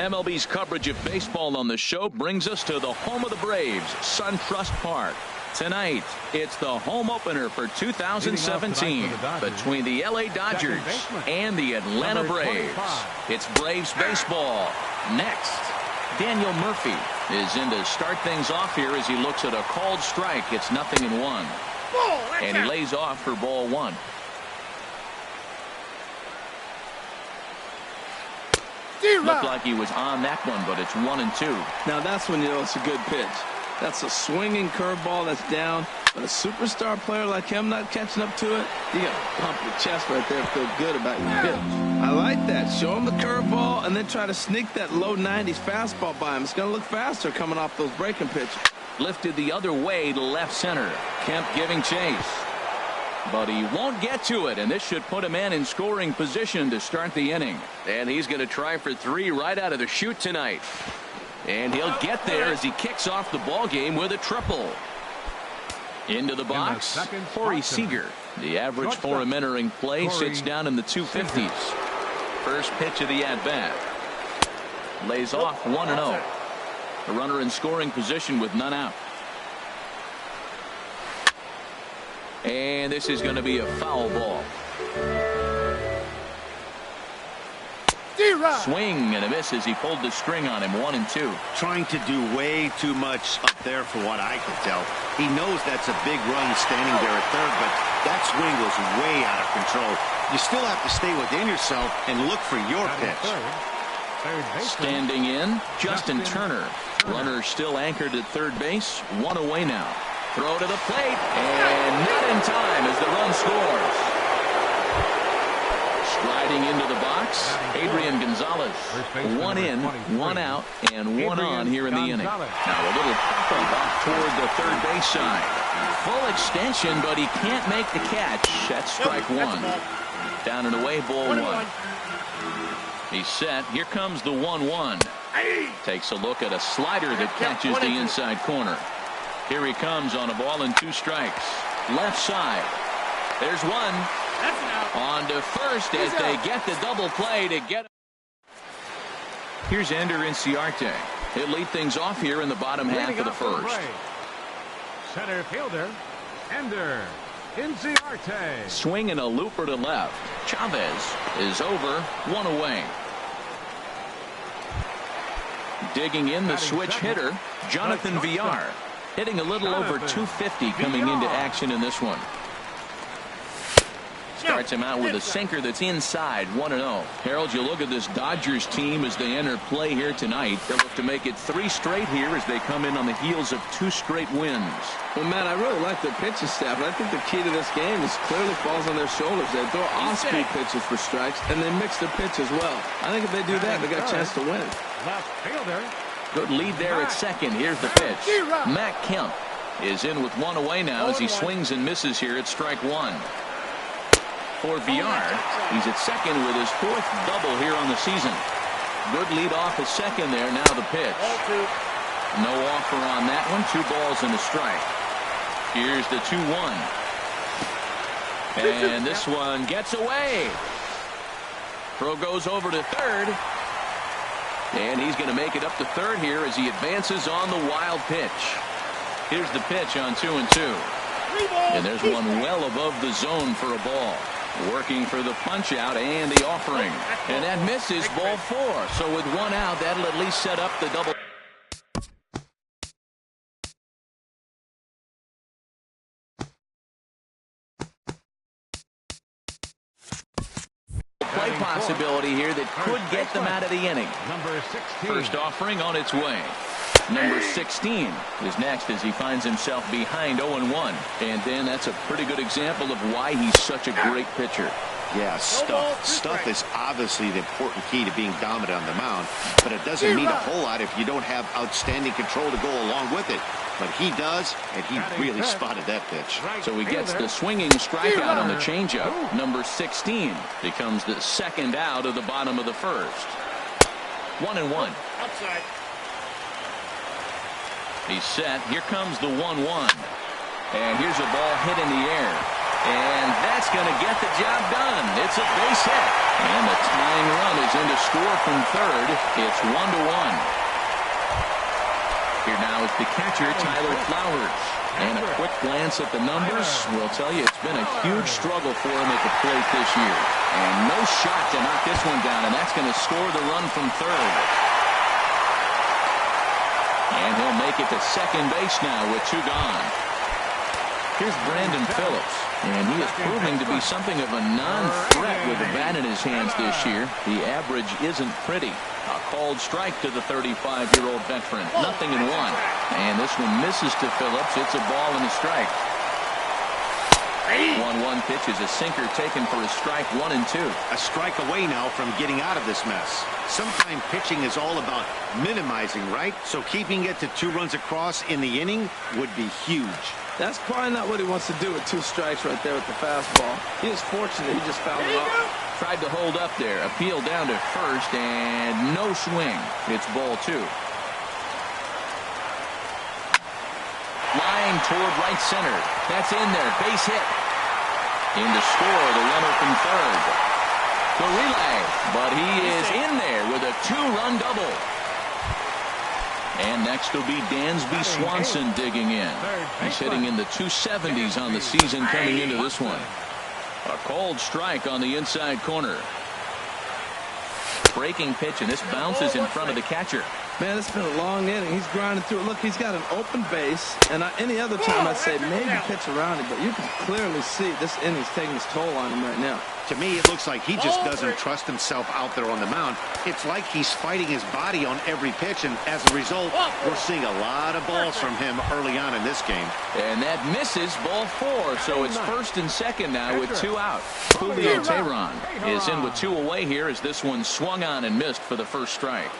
MLB's coverage of baseball on the show brings us to the home of the Braves, SunTrust Park. Tonight, it's the home opener for 2017 between the LA Dodgers and the Atlanta Braves. It's Braves baseball. Next, Daniel Murphy is in to start things off here as he looks at a called strike. It's 0-1. And he lays off for ball one. Looked like he was on that one, but it's 1-2. Now that's when you know it's a good pitch. That's a swinging curveball that's down. But a superstar player like him not catching up to it, you got to pump your chest right there and feel good about your pitch. I like that. Show him the curveball and then try to sneak that low 90s fastball by him. It's going to look faster coming off those breaking pitches. Lifted the other way to left center. Kemp giving chase. But he won't get to it, and this should put a man in scoring position to start the inning. And he's going to try for 3 right out of the chute tonight. And he'll get there as he kicks off the ball game with a triple. Into the box, Corey Seager. The average for him entering play sits down in the 250s. First pitch of the at-bat. Lays off 1-0. The runner in scoring position with none out. And this is going to be a foul ball. Swing and a miss as he pulled the string on him. 1-2. Trying to do way too much up there for what I can tell. He knows that's a big run standing there at third, but that swing was way out of control. You still have to stay within yourself and look for your pitch. Standing in, Justin Turner. Runner still anchored at third base. 1 away now. Throw to the plate, and not in time as the run scores. Striding into the box, Adrian Gonzalez. 1 in, 1 out, and 1 on here in the inning. Now a little pop-up off toward the third base side. Full extension, but he can't make the catch. That's strike 1. Down and away, ball 1. He's set. Here comes the 1-1. Takes a look at a slider that catches the inside corner. Here he comes on a ball and 2 strikes. Left side. There's 1. On to first as they get the double play to get. Here's Ender Inciarte. He'll lead things off here in the bottom half of the first. Center fielder, Ender Inciarte. Swing and a looper to left. Chavez is over, 1 away. Digging in the switch hitter, Jonathan Villar. Hitting a little over 250 coming into action in this one. Starts him out with a sinker that's inside. 1-0. Harold, you look at this Dodgers team as they enter play here tonight. They look to make it 3 straight here as they come in on the heels of 2 straight wins. Well, Matt, I really like their pitching staff, and I think the key to this game is clearly falls on their shoulders. They throw off-speed pitches for strikes, and they mix their pitch as well. I think if they do that, they got a chance to win. Left fielder. Good lead there at second. Here's the pitch. Matt Kemp is in with 1 away now as he swings and misses here at strike 1. For Villar, he's at second with his 4th double here on the season. Good lead off at second there. Now the pitch. No offer on that one. 2 balls and a strike. Here's the 2-1. And this one gets away. Throw goes over to third. And he's going to make it up to third here as he advances on the wild pitch. Here's the pitch on 2-2. And there's one well above the zone for a ball. Working for the punch out and the offering. And that misses, ball 4. So with 1 out, that'll at least set up the double. Play possibility here that could get them out of the inning. Number 16. First offering on its way. Number 16 is next as he finds himself behind 0-1. And then that's a pretty good example of why he's such a great pitcher. Yeah, stuff is obviously the important key to being dominant on the mound, but it doesn't mean a whole lot if you don't have outstanding control to go along with it. But he does, and he really spotted that pitch. So he gets the swinging strikeout on the changeup. Number 16 becomes the 2nd out of the bottom of the first. 1-1. Outside. He's set. Here comes the 1-1. And here's a ball hit in the air. And that's going to get the job done. It's a base hit. And the tying run is into score from third. It's 1-1. Here now is the catcher, Tyler Flowers. And a quick glance at the numbers will tell you it's been a huge struggle for him at the plate this year. And no shot to knock this one down, and that's going to score the run from third. And he'll make it to second base now with 2 gone. Here's Brandon Phillips, and he is proving to be something of a non-threat with the bat in his hands this year. The average isn't pretty. A called strike to the 35-year-old veteran. 0-1. And this one misses to Phillips. It's a ball and a strike. 1-1 pitch is a sinker taken for a strike. 1-2. A strike away now from getting out of this mess. Sometimes pitching is all about minimizing, right? So keeping it to 2 runs across in the inning would be huge. That's probably not what he wants to do with 2 strikes right there with the fastball. He is fortunate he just fouled it off. Tried to hold up there. Appeal down to first, and no swing. It's ball 2. Flying toward right center. That's in there. Base hit. In to score, the runner from third. The relay, but he is in there with a 2-run double. And next will be Dansby Swanson digging in. He's hitting in the 270s on the season coming into this one. A called strike on the inside corner. Breaking pitch, and this bounces in front of the catcher. Man, it's been a long inning. He's grinding through it. Look, he's got an open base. And any other time I'd say maybe pitch around it, but you can clearly see this inning's taking its toll on him right now. To me, it looks like he just doesn't trust himself out there on the mound. It's like he's fighting his body on every pitch, and as a result, we're seeing a lot of balls from him early on in this game. And that misses, ball 4, so it's first and second now with 2 out. Julio Teheran is in with 2 away here as this one swung on and missed for the first strike.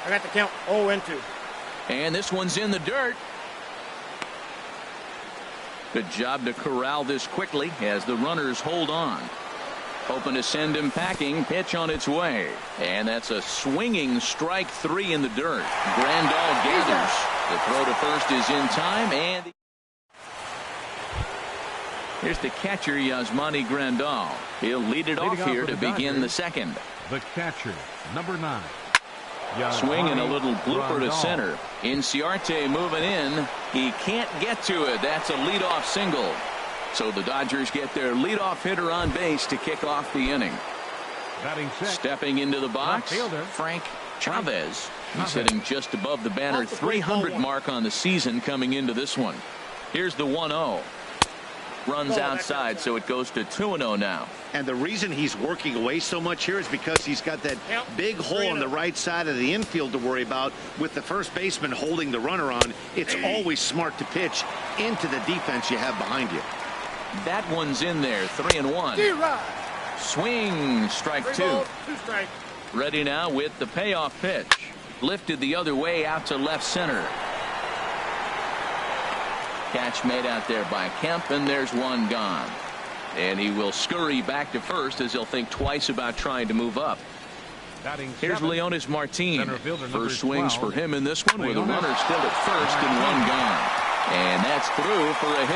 I got the count 0-2. And this one's in the dirt. Good job to corral this quickly as the runners hold on. Hoping to send him packing. Pitch on its way. And that's a swinging strike 3 in the dirt. Grandal gathers. The throw to first is in time. And here's the catcher, Yasmani Grandal. He'll lead it off here to begin the second. The catcher, number 9. Swinging a little blooper to center. Inciarte moving in. He can't get to it. That's a leadoff single. So the Dodgers get their leadoff hitter on base to kick off the inning. Stepping into the box, Frank Chavez. He's hitting just above the banner 300 mark on the season coming into this one. Here's the 1-0. Runs outside, so it goes to 2-0 now. And the reason he's working away so much here is because he's got that big hole on the right side of the infield to worry about. With the first baseman holding the runner on, it's always smart to pitch into the defense you have behind you. That one's in there, 3-1. Swing, strike 2. Ready now with the payoff pitch. Lifted the other way out to left center. Catch made out there by Kemp, and there's one gone. And he will scurry back to first as he'll think twice about trying to move up. Here's Leonis Martin. First swings for him in this one with a runner still at first and one gone. And that's through for a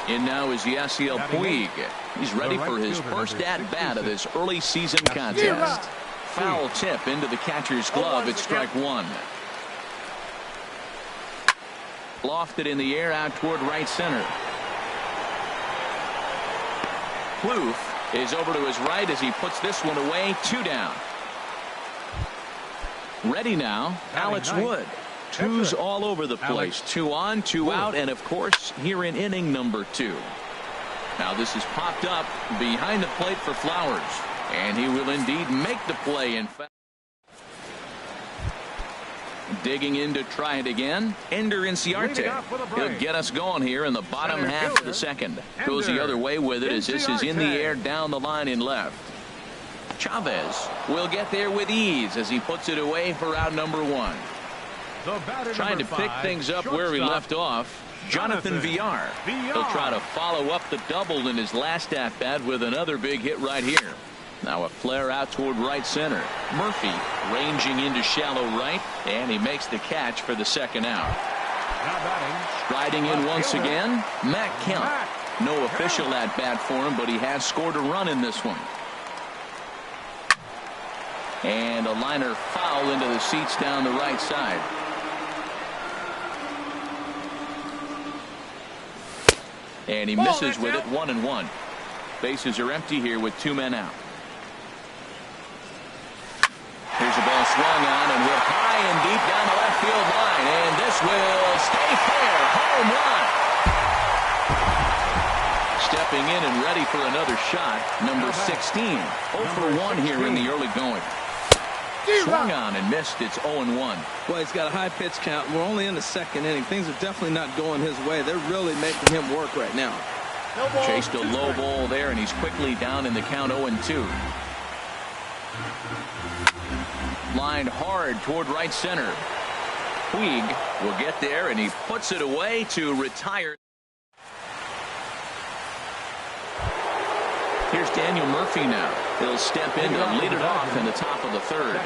hit. In now is Yasiel Puig. He's ready for his first at-bat of this early season contest. Foul tip into the catcher's glove at strike 1. Lofted in the air out toward right center. Plouffe is over to his right as he puts this one away. 2 down. Ready now, Alex Wood. 2s all over the place. 2 on, 2 out, and of course here in inning number 2. Now this is popped up behind the plate for Flowers. And he will indeed make the play. In fact, digging in to try it again. Ender Inciarte. He'll get us going here in the bottom half of the second. Goes the other way with it as this is in the air down the line in left. Chavez will get there with ease as he puts it away for out number 1. Trying to pick things up where he left off. Jonathan Villar. He'll try to follow up the double in his last at-bat with another big hit right here. Now a flare out toward right center. Murphy ranging into shallow right, and he makes the catch for the second out. Striding in once again, Matt Kemp. No official at bat for him, but he has scored a run in this one. And a liner foul into the seats down the right side. And he misses with it, 1-1. Bases are empty here with 2 men out. Here's a ball swung on and hit high and deep down the left field line. And this will stay fair. Home run. Stepping in and ready for another shot, number 16. 0 for 1 here in the early going. Swung on and missed. It's 0-1. Well, he's got a high pitch count. We're only in the second inning. Things are definitely not going his way. They're really making him work right now. Chased a low ball there, and he's quickly down in the count 0-2. Lined hard toward right center. Puig will get there, and he puts it away to retire. Here's Daniel Murphy now. He'll step in to lead it off in the top of the third.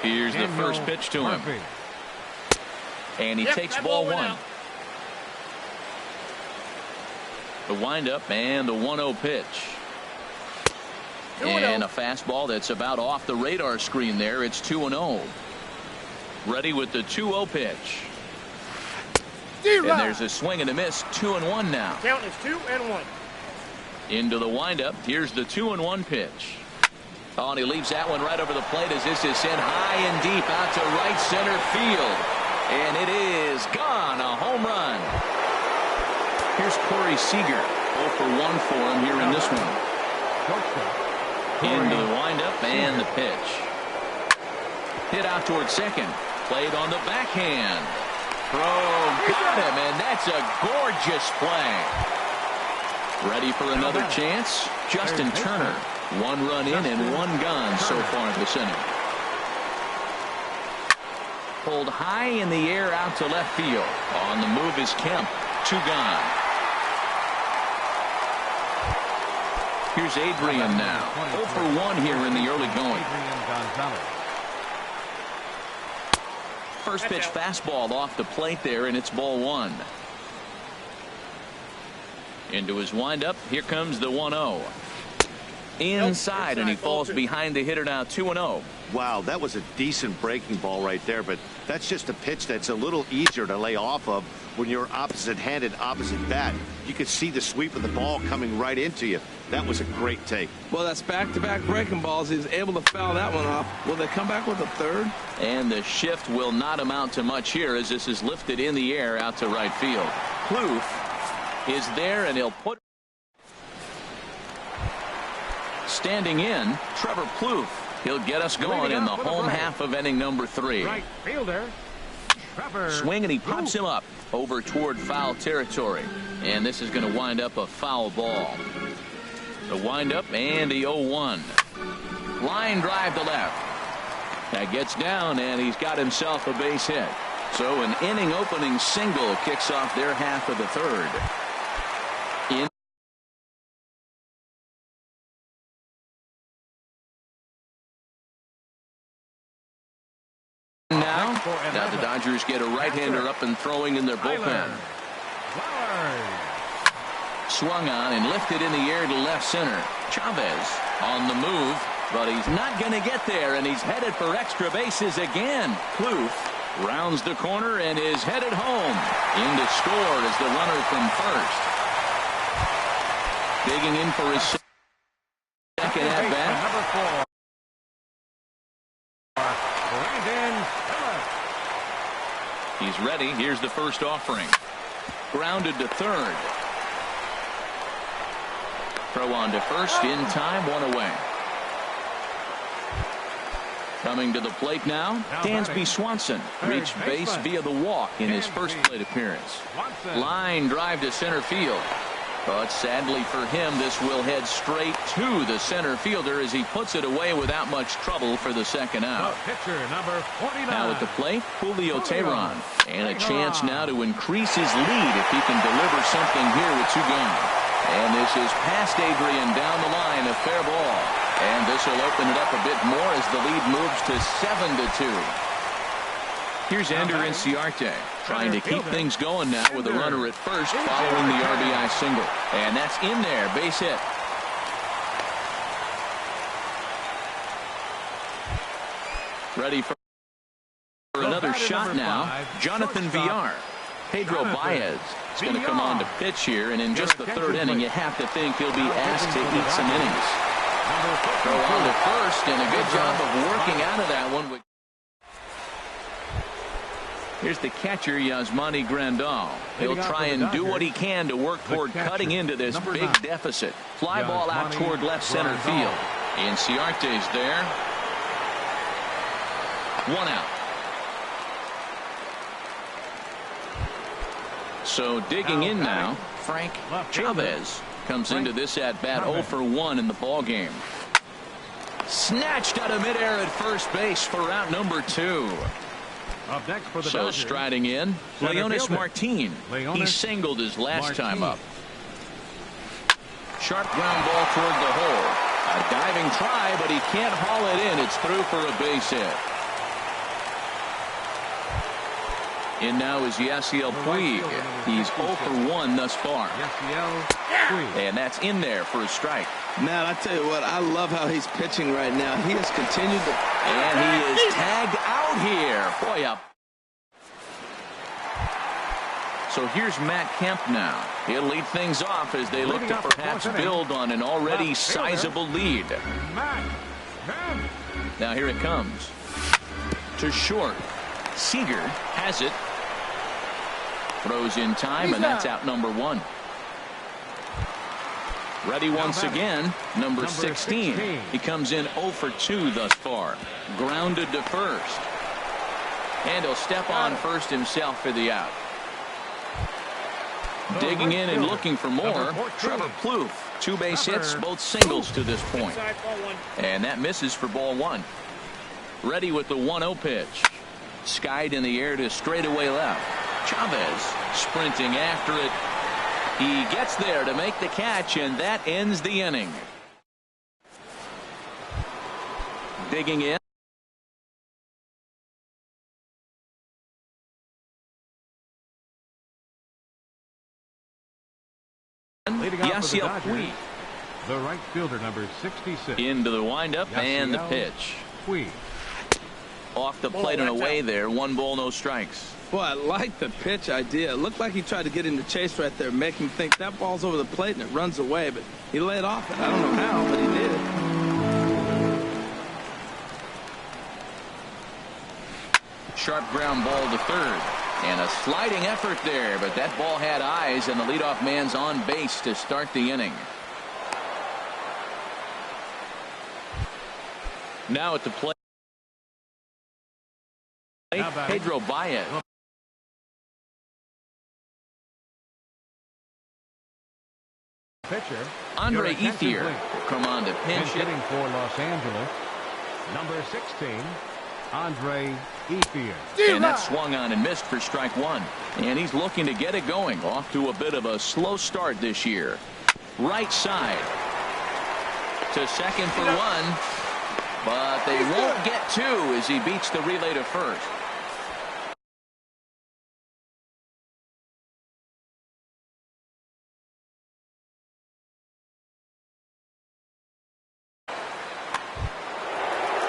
Here's the first pitch to him. And he takes ball 1. The windup and the 1-0 pitch. And a fastball that's about off the radar screen there. It's 2-0. Ready with the 2-0 pitch. And there's a swing and a miss. 2-1 now. Count is 2-1. Into the windup. Here's the 2-1 pitch. Oh, and he leaves that one right over the plate as this is sent high and deep out to right center field. And it is gone. A home run. Here's Corey Seager. 0 for 1 for him here in this one. Into the windup and the pitch. Hit out toward second. Played on the backhand. Throw got him, and that's a gorgeous play. Ready for another chance? Justin Turner. 1 run in and 1 gone so far this inning. Pulled high in the air out to left field. On the move is Kemp. 2 gone. Here's Adrian now. 0 for 1 here in the early going. First pitch fastball off the plate there, and it's ball 1. Into his windup. Here comes the 1-0. Inside, and he falls behind the hitter now. 2-0. Wow, that was a decent breaking ball right there, but that's just a pitch that's a little easier to lay off of when you're opposite-handed, opposite bat. You could see the sweep of the ball coming right into you. That was a great take. Well, that's back-to-back breaking balls. He's able to foul that one off. Will they come back with a third? And the shift will not amount to much here as this is lifted in the air out to right field. Plouffe is there, and he'll put. Standing in, Trevor Plouffe. He'll get us going in the home half of inning number 3. Right fielder. Swing, and he pops him up over toward foul territory. And this is going to wind up a foul ball. The windup and the 0-1. Line drive to left. That gets down, and he's got himself a base hit. So an inning opening single kicks off their half of the third. Now the Dodgers get a right-hander up and throwing in their bullpen. Swung on and lifted in the air to left center. Chavez on the move, but he's not going to get there, and he's headed for extra bases again. Plouffe rounds the corner and is headed home. In to score is the runner from first. Digging in for his second at-bat. He's ready. Here's the first offering. Grounded to third. Throw on to first in time. 1 away. Coming to the plate now, Dansby Swanson reached base via the walk in his first plate appearance. Line drive to center field. But sadly for him, this will head straight to the center fielder as he puts it away without much trouble for the second out. Pitcher number 49. Now at the plate, Julio Teheran. And a chance now to increase his lead if he can deliver something here with 2 gone. And this is past Adrian down the line, a fair ball. And this will open it up a bit more as the lead moves to 7-2. Here's Ender Inciarte trying to keep things going now with a runner at first following the RBI single. And that's in there, base hit. Ready for another shot now. Jonathan Villar. Pedro Baez is going to come on to pitch here, and in just the third inning, you have to think he'll be asked to eat some innings. Throw on to first, and a good job of working out of that one. Here's the catcher, Yasmani Grandal. He'll try and do what he can to work toward cutting into this big deficit. Fly ball out toward left center field. Inciarte's there. 1 out. So digging in now, Frank Chavez comes into this at bat 0 for 1 in the ball game. Snatched out of midair at first base for out number 2. Up next for the So Dodgers, striding in, Leonis Martin. He singled his last time up. Sharp ground ball toward the hole. A diving try, but he can't haul it in. It's through for a base hit. In now is Yasiel Puig. He's 0 for 1 thus far. And that's in there for a strike. Man, I tell you what, I love how he's pitching right now. He has continued to... And he is tagged out here. Boy, up. So here's Matt Kemp now. He'll lead things off as they look to perhaps build on an already sizable lead. Now here it comes. To short. Seager has it. Throws in time, and that's out number 1. Ready once again, number 16. He comes in 0 for 2 thus far. Grounded to first. And he'll step on first himself for the out. Digging in and looking for more, Trevor Plouffe. 2 base hits, both singles to this point. And that misses for ball 1. Ready with the 1-0 pitch. Skied in the air to straightaway left. Chavez sprinting after it. He gets there to make the catch, and that ends the inning. Digging in. Yasiel Puig. The right fielder, number 66. Into the windup and the pitch. Puig. Off the plate and away there. 1 ball, no strikes. Boy, I like the pitch idea. It looked like he tried to get into chase right there, make him think that ball's over the plate and it runs away, but he laid off it. I don't know how, but he did. Sharp ground ball to third. And a sliding effort there, but that ball had eyes, and the leadoff man's on base to start the inning. Now at the plate, Pedro Baez. Pitcher Andre Ethier will come on to pinch it. Hitting for Los Angeles, number 16, Andre Ethier. And that swung on and missed for strike 1. And he's looking to get it going. Off to a bit of a slow start this year. Right side to second for 1. But they won't get 2 as he beats the relay to first.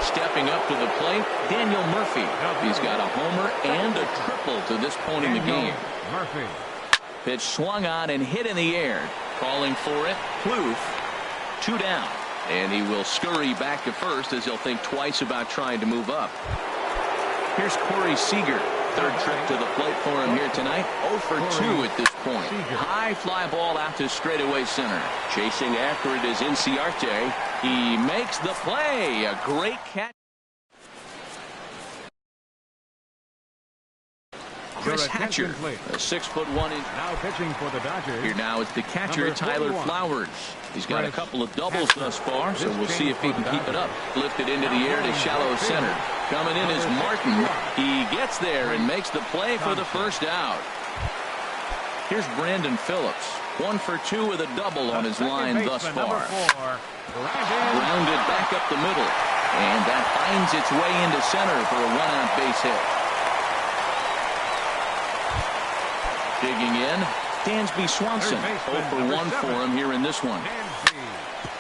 Stepping up to the plate, Daniel Murphy. He's got a homer and a triple to this point in the game. Murphy. Pitch swung on and hit in the air. Calling for it, Plouffe. 2 down. And he will scurry back to first as he'll think twice about trying to move up. Here's Corey Seager. 3rd trip to the plate for him here tonight. 0 for 2 at this point. High fly ball out to straightaway center. Chasing after it is Inciarte. He makes the play. A great catch. Chris Hatcher, a 6'1". Now pitching for the Dodgers. Here now is the catcher, Tyler Flowers. He's got a couple of doubles thus far, so we'll see if he can keep it up. Lifted into the air to shallow center. Coming in is Martin. He gets there and makes the play for the first out. Here's Brandon Phillips. 1 for 2 with a double on his line thus far. Grounded back up the middle. And that finds its way into center for a 1-out base hit. Digging in, Dansby Swanson. 0 for 1 for him here in this one.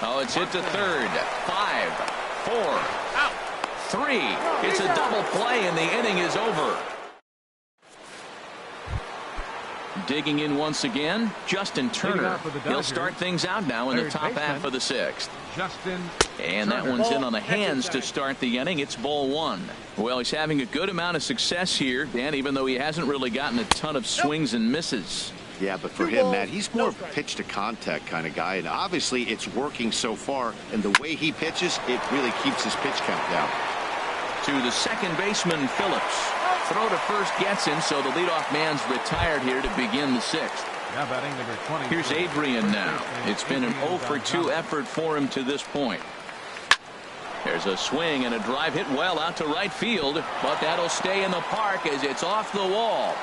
Oh, it's hit to third. 5, 4, 3. It's a double play, and the inning is over. Digging in once again, Justin Turner. He'll start things out now in the top half of the 6th. And that one's in on the hands to start the inning. It's ball 1. Well, he's having a good amount of success here, Dan, even though he hasn't really gotten a ton of swings and misses. Yeah, but for him, Matt, he's more of a pitch to contact kind of guy, and obviously it's working so far, and the way he pitches, it really keeps his pitch count down. To the second baseman, Phillips. Throw to first gets him, so the leadoff man's retired here to begin the 6th. Here's Adrian now. It's been an 0 for 2 effort for him to this point. There's a swing and a drive hit well out to right field, but that'll stay in the park as it's off the wall.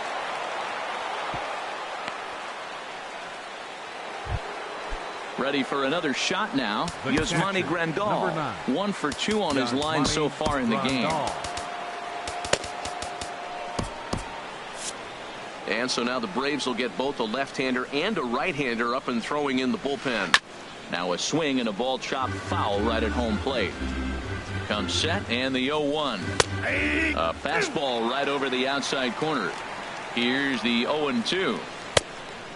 Ready for another shot now. Yasmani Grandal. 1 for 2 on his line so far in the game. And so now the Braves will get both a left-hander and a right-hander up and throwing in the bullpen. Now a swing and a ball chopped foul right at home plate. Comes set and the 0-1. A fastball right over the outside corner. Here's the 0-2.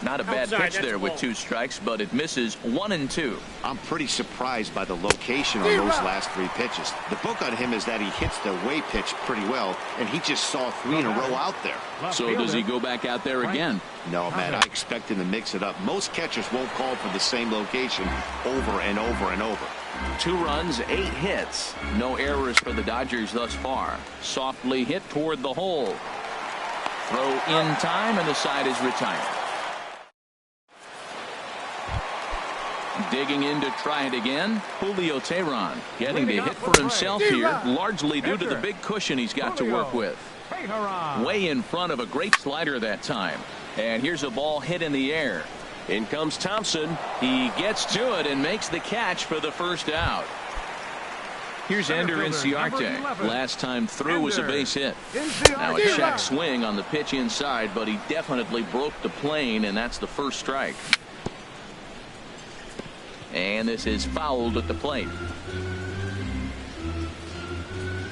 Not a bad pitch there with 2 strikes, but it misses 1-2. I'm pretty surprised by the location on those last 3 pitches. The book on him is that he hits the away pitch pretty well, and he just saw 3 in a row out there. So does he go back out there again? No, man, I expect him to mix it up. Most catchers won't call for the same location over and over and over. 2 runs, 8 hits. No errors for the Dodgers thus far. Softly hit toward the hole. Throw in time, and the side is retired. Digging in to try it again, Julio Teheran getting the hit for himself here, largely due to the big cushion he's got to work with. Way in front of a great slider that time. And here's a ball hit in the air. In comes Thompson. He gets to it and makes the catch for the first out. Here's Ender Inciarte. Last time through was a base hit. Now a check swing on the pitch inside, but he definitely broke the plane, and that's the first strike. And this is fouled at the plate.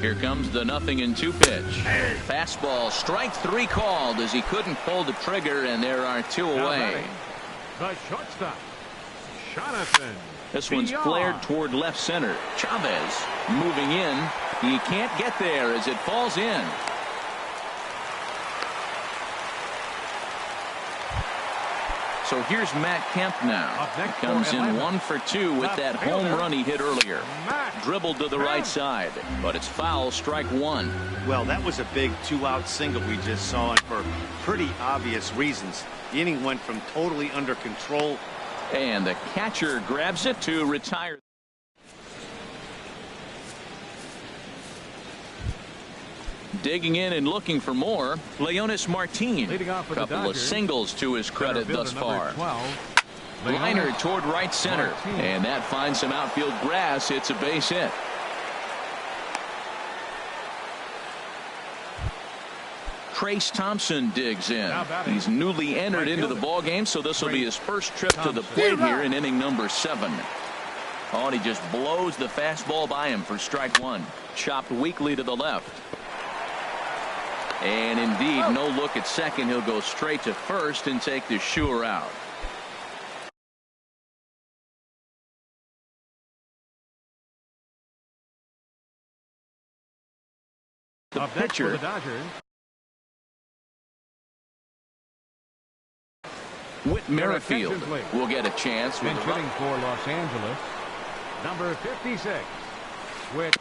Here comes the 0-2 pitch. Fastball, strike 3 called as he couldn't pull the trigger, and there are 2 away. The shortstop, Jonathan. This one's flared toward left center. Chavez moving in. He can't get there as it falls in. So here's Matt Kemp now. He comes in 1 for 2 with that home run he hit earlier. Dribbled to the right side, but it's foul, strike 1. Well, that was a big 2-out single we just saw, and for pretty obvious reasons. The inning went from totally under control. And the catcher grabs it to retire. Digging in and looking for more, Leonis Martin. Couple of singles to his credit thus far. Liner toward right center, and that finds some outfield grass. It's a base hit. Trace Thompson digs in. He's newly entered into the ball game, so this will be his first trip to the plate here in inning number 7. Oh, and he just blows the fastball by him for strike 1. Chopped weakly to the left. And indeed, no look at second. He'll go straight to first and take the sure out. The pitcher. Whit Merrifield will get a chance. Been hitting for Los Angeles. Number 56. Whit.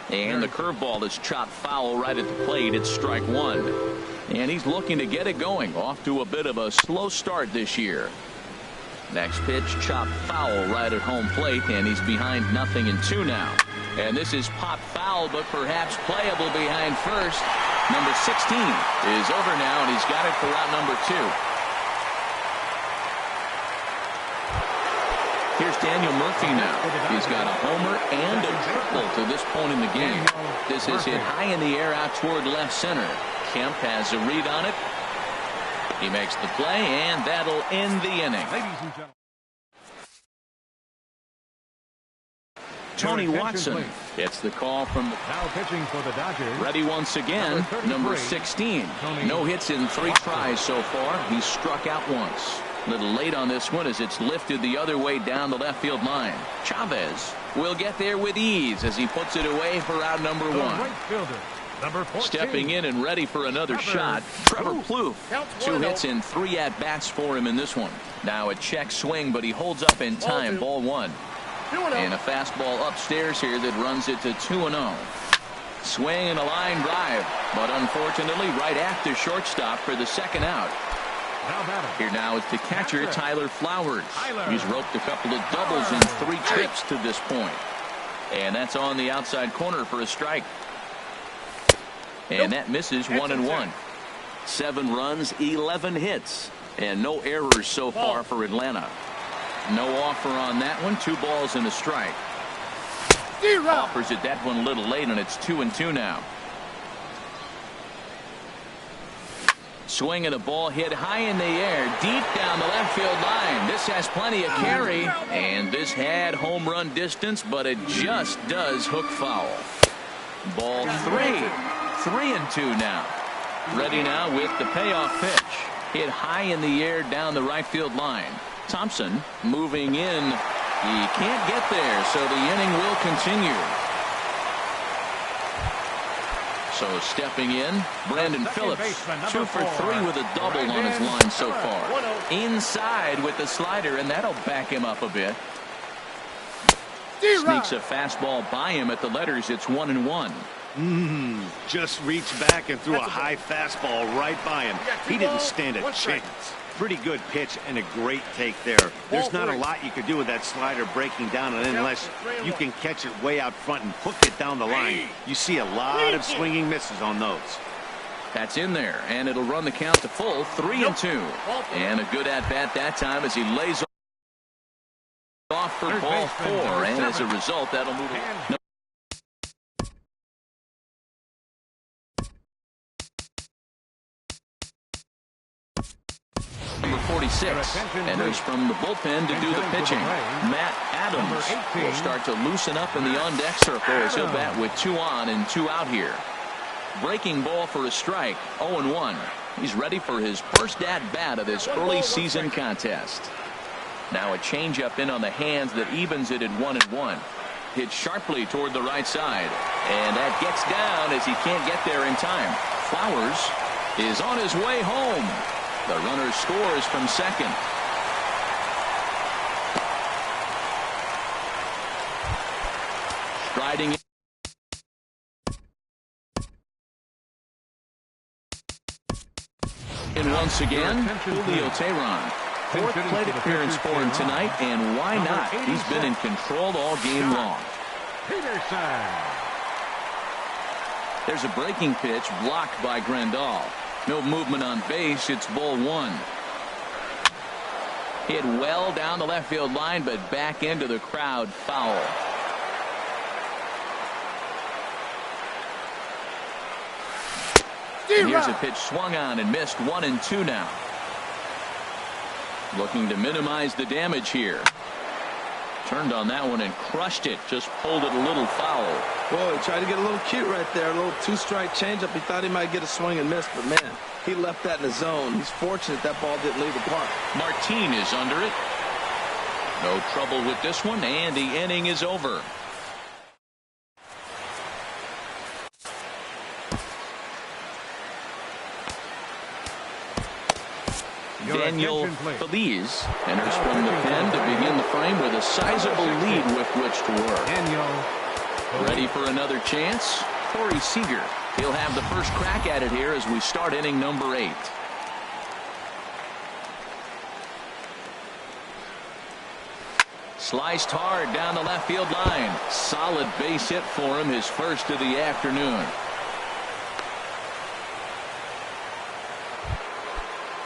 And the curveball is chopped foul right at the plate. It's strike 1. And he's looking to get it going. Off to a bit of a slow start this year. Next pitch, chopped foul right at home plate, and he's behind 0-2 now. And this is popped foul, but perhaps playable behind first. Number 16 is over now, and he's got it for out number 2. Here's Daniel Murphy now. He's got a homer and a triple to this point in the game. This is hit high in the air out toward left center. Kemp has a read on it. He makes the play, and that'll end the inning. Ladies and gentlemen. Tony Watson gets the call from the Now pitching for the Dodgers. ready once again, number 16. No hits in 3 tries so far. He's struck out once. A little late on this one as it's lifted the other way down the left field line. Chavez will get there with ease as he puts it away for out number 1. Right fielder, number 14. Stepping in and ready for another shot, Trevor Plouffe. 2 hits in 3 at-bats for him in this one. Now a check swing, but he holds up in time. Ball 1. And a fastball upstairs here that runs it to 2-0. Swing and a line drive, but unfortunately right after shortstop for the second out. Here now is the catcher, Tyler Flowers. He's roped a couple of doubles in 3 trips to this point. And that's on the outside corner for a strike. And that misses 1-1. 7 runs, 11 hits, and no errors so far for Atlanta. No offer on that one. 2 balls and a strike. Offers it that one a little late, and it's 2-2 now. Swing and a ball hit high in the air, deep down the left field line. This has plenty of carry, and this had home run distance, but it just does hook foul. Ball 3. 3-2 now. Ready now with the payoff pitch. Hit high in the air down the right field line. Thompson moving in. He can't get there, so the inning will continue. So stepping in, Brandon Phillips. 2 for 3 with a double on his line so far. Inside with the slider, and that'll back him up a bit. Sneaks a fastball by him at the letters. It's 1-1. Just reached back and threw a high fastball right by him. He didn't stand a chance. Pretty good pitch and a great take there. There's not a lot you could do with that slider breaking down, and unless you can catch it way out front and hook it down the line, you see a lot of swinging misses on those. That's in there, and it'll run the count to full. 3-2. And a good at-bat that time as he lays off for ball 4, and as a result, that'll move it. Number 46 enters from the bullpen to do the pitching. Matt Adams will start to loosen up in the on-deck circle as he'll bat with 2 on and 2 out here. Breaking ball for a strike. 0-1. He's ready for his first at-bat of this early season contest. Now a changeup in on the hands that evens it at 1-1. Hit sharply toward the right side, and that gets down as he can't get there in time. Flowers is on his way home. The runner scores from second. Striding in once again, Julio Teheran. 4th plate appearance for him tonight, and why not? He's been in control all game long. There's a breaking pitch blocked by Grandal. No movement on base. It's ball 1. Hit well down the left field line, but back into the crowd. Foul. And here's a pitch swung on and missed. 1-2 now. Looking to minimize the damage here. Turned on that one and crushed it. Just pulled it a little foul. Boy, he tried to get a little cute right there. A little 2-strike changeup. He thought he might get a swing and miss, but man, he left that in the zone. He's fortunate that ball didn't leave the park. Martin is under it. No trouble with this one, and the inning is over. Daniel Feliz enters from the pen to begin the frame with a sizable lead with which to work. Ready for another chance? Corey Seager. He'll have the first crack at it here as we start inning number 8. Sliced hard down the left field line. Solid base hit for him, his first of the afternoon.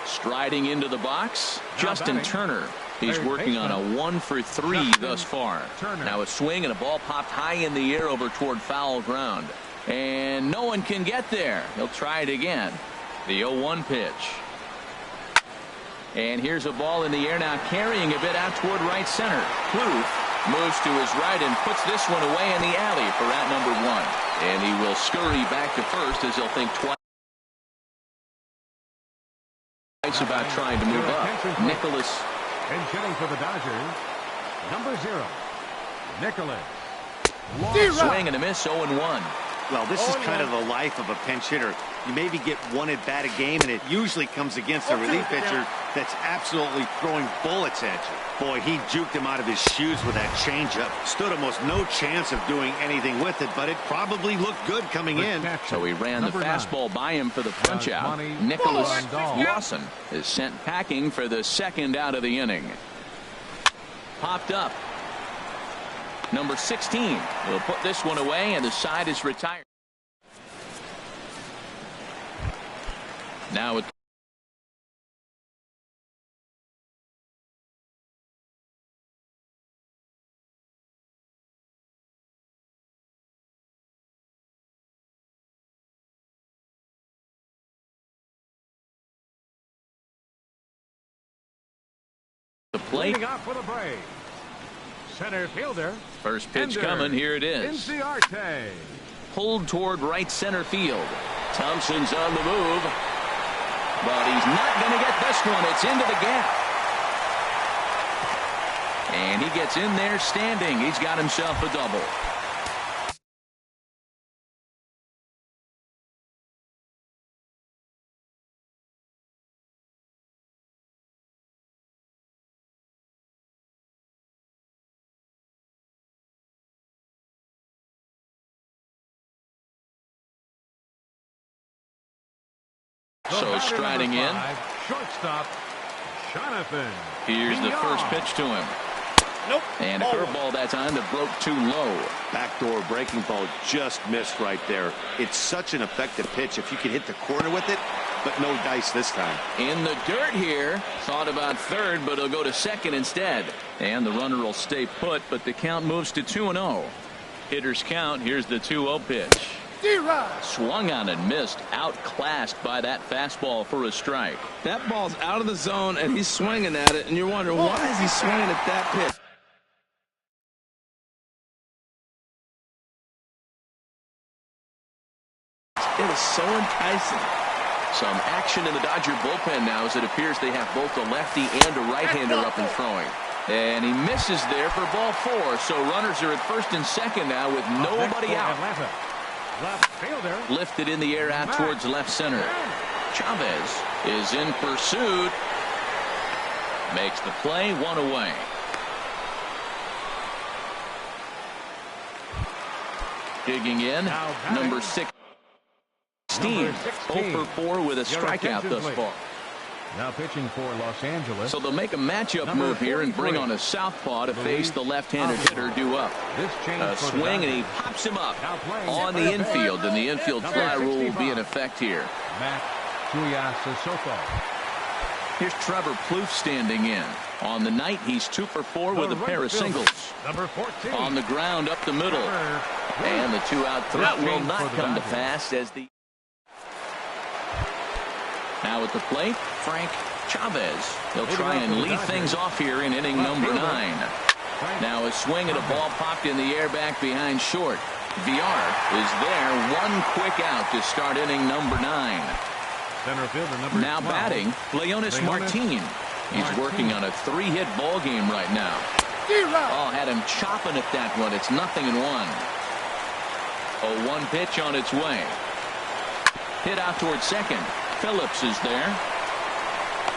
Striding into the box, Justin Turner. He's working on a 1 for 3 thus far. Now a swing and a ball popped high in the air over toward foul ground. And no one can get there. He'll try it again. The 0-1 pitch. And here's a ball in the air now, carrying a bit out toward right center. Plouffe moves to his right and puts this one away in the alley for out number 1. And he will scurry back to first as he'll think twice about trying to move up. Nicholas. And hitting for the Dodgers, number 0, Nicholas. Swing and a miss, 0-1. Well, this is kind of the life of a pinch hitter. You maybe get one at bat a game, and it usually comes against a relief pitcher that's absolutely throwing bullets at you. Boy, he juked him out of his shoes with that changeup. Stood almost no chance of doing anything with it, but it probably looked good coming in. So he ran the fastball by him for the punch-out. Nicholas Lawson is sent packing for the second out of the inning. Popped up. Number 16 will put this one away, and the side is retired. Now with the plate. Leading off for the Braves, center fielder. First pitch coming. Here it is. Inciarte. Pulled toward right center field. Thompson's on the move, but he's not going to get this one. It's into the gap, and he gets in there standing. He's got himself a double. So striding in. Shortstop, Jonathan. Here's the first pitch to him. Nope. And a curveball that time that broke too low. Backdoor breaking ball just missed right there. It's such an effective pitch if you can hit the corner with it, but no dice this time. In the dirt here. Thought about third, but he'll go to second instead. And the runner will stay put, but the count moves to 2-0. Hitters count. Here's the 2-0 pitch. Swung on and missed, outclassed by that fastball for a strike. That ball's out of the zone, and he's swinging at it, and you're wondering, why is he swinging at that pitch? It is so enticing. Some action in the Dodger bullpen now, as it appears they have both a lefty and a right-hander up and throwing. And he misses there for ball 4. So runners are at first and second now with nobody out. Atlanta. Left fielder. Lifted in the air out towards left center. Chavez is in pursuit. Makes the play, 1 away. Digging in, number 16. 0 for 4 with a strikeout thus far. Now pitching for Los Angeles. So they'll make a matchup move here and bring on a southpaw to face the left-handed hitter due up. A swing, and he pops him up on the infield, and the infield fly rule will be in effect here. Here's Trevor Plouffe standing in. On the night, he's 2 for 4 with a pair of singles. Number 14. On the ground up the middle. And the 2-out threat will not come to pass as the... Now at the plate, Frank Chavez. He'll try and lead things off here in inning number 9. Now a swing and a ball popped in the air back behind short. Villar is there. One quick out to start inning number 9. Center fielder number now 12. batting, Leonis Martin. He's working on a 3-hit ball game right now. Oh, had him chopping at that one. It's 0-1. A 1 pitch on its way. Hit out towards second. Phillips is there.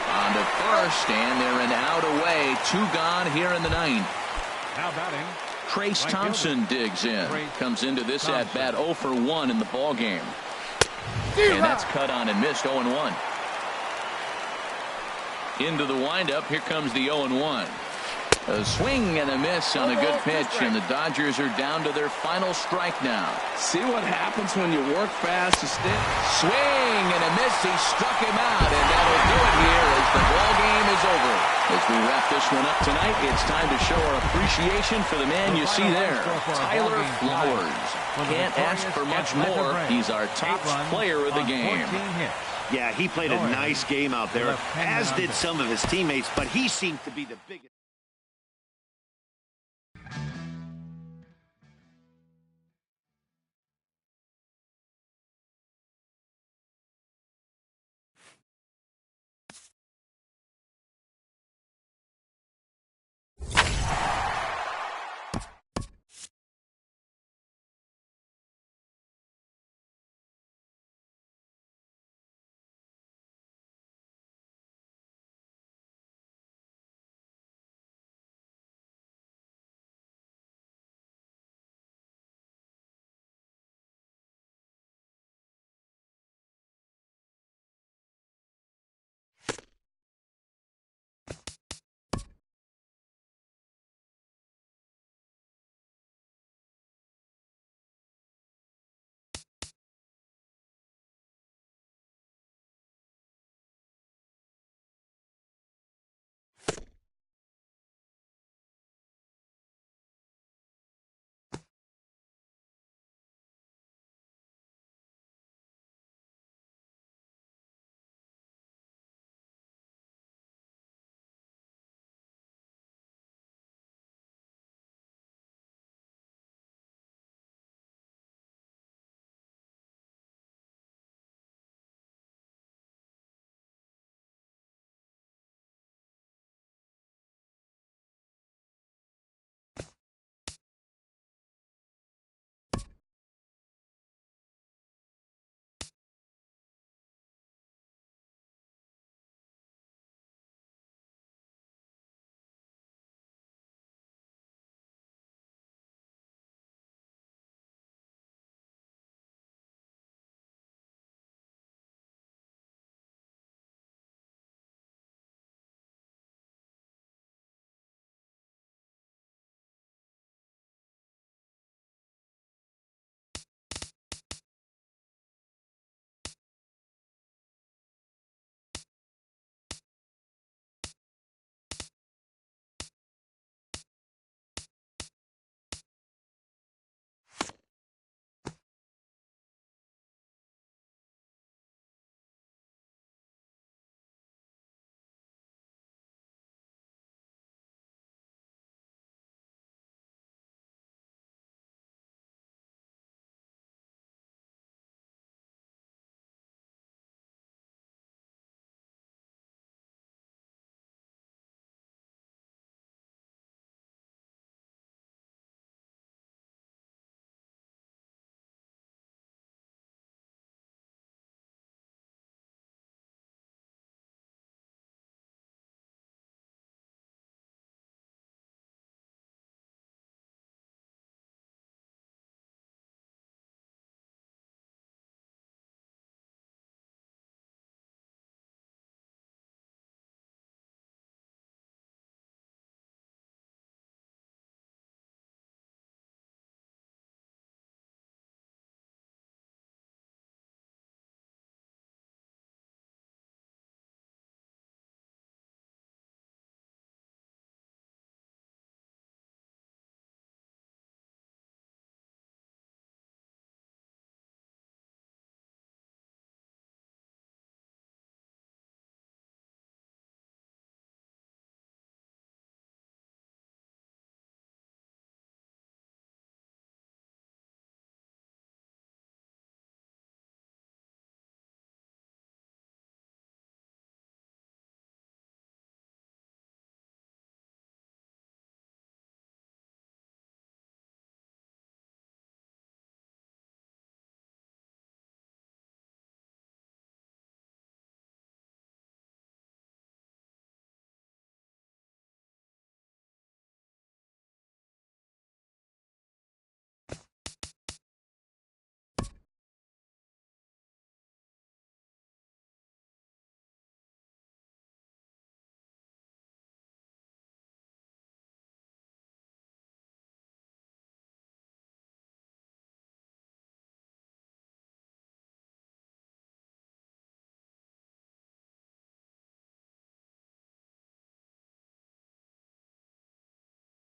On to first, and they're an out away. 2 gone here in the 9th. Now batting, Trace Thompson digs in. Comes into this at bat 0 for 1 in the ball game. And that's cut on and missed. 0-1. Into the windup. Here comes the 0-1. A swing and a miss on a good pitch, and the Dodgers are down to their final strike now. See what happens when you work fast. You swing and a miss. He struck him out, and that'll do it here as the ball game is over. As we wrap this one up tonight, it's time to show our appreciation for the man you see there, Tyler Flowers. Can't ask for much more. He's our top player of the game. Yeah, he played a nice game out there, as did some of his teammates, but he seemed to be the biggest.